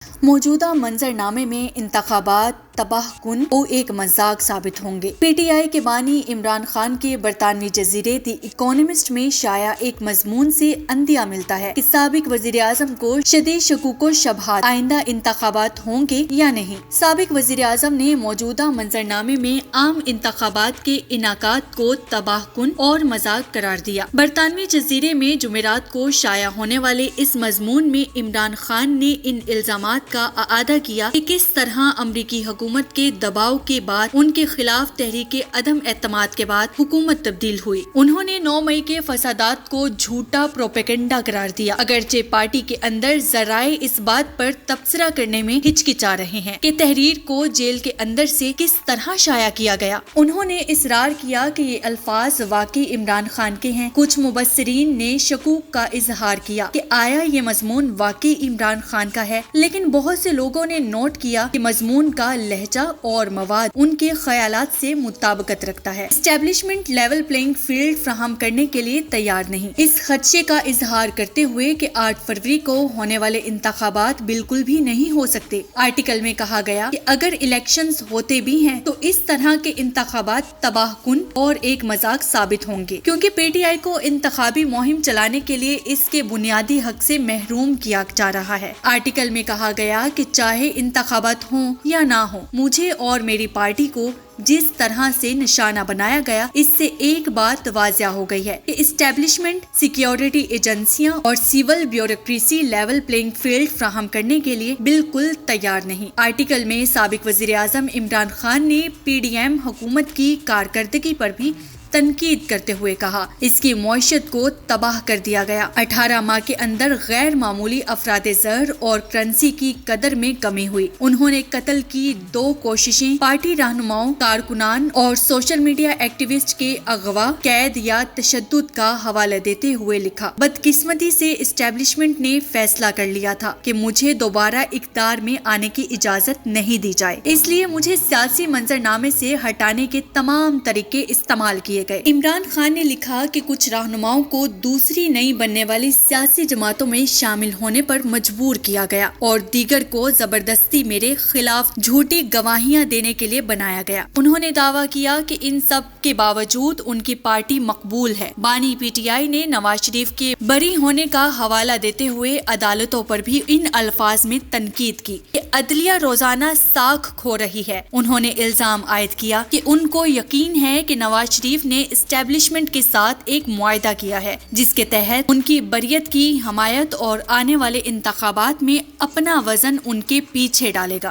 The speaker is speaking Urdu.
موجودہ منظرنامے میں انتخابات تباہ کن اور ایک مذاق ثابت ہوں گے۔ پی ٹی آئی کے بانی عمران خان کے برطانوی جزیرے دی اکانومسٹ میں شائع ایک مضمون سے اندیہ ملتا ہے کہ سابق وزیر اعظم کو شدید شکوک و شبہات آئندہ انتخابات ہوں گے یا نہیں۔ سابق وزیر اعظم نے موجودہ منظرنامے میں عام انتخابات کے انعقاد کو تباہ کن اور مذاق قرار دیا۔ برطانوی جزیرے میں جمعرات کو شائع ہونے والے اس مضمون میں عمران خان نے ان الزامات کا اعادہ کیا کہ کس طرح امریکی حکومت کے دباؤ کے بعد ان کے خلاف تحریک عدم اعتماد کے بعد حکومت تبدیل ہوئی۔ انہوں نے 9 مئی کے فسادات کو جھوٹا پروپیگنڈا قرار دیا، اگرچہ پارٹی کے اندر ذرائع اس بات پر تبصرہ کرنے میں ہچکچا رہے ہیں کہ تحریر کو جیل کے اندر سے کس طرح شائع کیا گیا۔ انہوں نے اصرار کیا کہ یہ الفاظ واقعی عمران خان کے ہیں۔ کچھ مبصرین نے شکوک کا اظہار کیا کہ آیا یہ مضمون واقعی عمران خان کا ہے، لیکن بہت سے لوگوں نے نوٹ کیا کہ مضمون کا لہجہ اور مواد ان کے خیالات سے مطابقت رکھتا ہے۔ اسٹیبلشمنٹ لیول پلینگ فیلڈ فراہم کرنے کے لیے تیار نہیں، اس خدشے کا اظہار کرتے ہوئے کہ 8 فروری کو ہونے والے انتخابات بالکل بھی نہیں ہو سکتے۔ آرٹیکل میں کہا گیا کہ اگر الیکشنز ہوتے بھی ہیں تو اس طرح کے انتخابات تباہ کن اور ایک مذاق ثابت ہوں گے، کیونکہ پی ٹی آئی کو انتخابی مہم چلانے کے لیے اس کے بنیادی حق سے محروم کیا جا رہا ہے۔ آرٹیکل میں کہا گیا کہ چاہے انتخابات ہوں یا نہ ہوں، مجھے اور میری پارٹی کو جس طرح سے نشانہ بنایا گیا، اس سے ایک بات واضح ہو گئی ہے کہ اسٹیبلشمنٹ، سیکیورٹی ایجنسیاں اور civil bureaucracy level playing field فراہم کرنے کے لیے بالکل تیار نہیں۔ آرٹیکل میں سابق وزیر اعظم عمران خان نے پی ڈی ایم حکومت کی کارکردگی پر بھی تنقید کرتے ہوئے کہا، اس کی معیشت کو تباہ کر دیا گیا۔ 18 ماہ کے اندر غیر معمولی افراد زر اور کرنسی کی قدر میں کمی ہوئی۔ انہوں نے قتل کی 2 کوششیں، پارٹی رہنماؤں، کارکنان اور سوشل میڈیا ایکٹیوسٹ کے اغوا، قید یا تشدد کا حوالہ دیتے ہوئے لکھا، بدقسمتی سے اسٹیبلشمنٹ نے فیصلہ کر لیا تھا کہ مجھے دوبارہ اقتدار میں آنے کی اجازت نہیں دی جائے، اس لیے مجھے سیاسی منظرنامے سے ہٹانے کے تمام طریقے استعمال کیے گئے۔ عمران خان نے لکھا کہ کچھ رہنماؤں کو دوسری نئی بننے والی سیاسی جماعتوں میں شامل ہونے پر مجبور کیا گیا اور دیگر کو زبردستی میرے خلاف جھوٹی گواہیاں دینے کے لیے بنایا گیا۔ انہوں نے دعویٰ کیا کہ ان سب کے باوجود ان کی پارٹی مقبول ہے۔ بانی پی ٹی آئی نے نواز شریف کے بری ہونے کا حوالہ دیتے ہوئے عدالتوں پر بھی ان الفاظ میں تنقید کی کہ عدلیہ روزانہ ساکھ کھو رہی ہے۔ انہوں نے الزام عائد کیا کہ ان کو یقین ہے کہ نواز شریف نے اسٹیبلشمنٹ کے ساتھ ایک معاہدہ کیا ہے جس کے تحت ان کی بریت کی حمایت اور آنے والے انتخابات میں اپنا وزن ان کے پیچھے ڈالے گا۔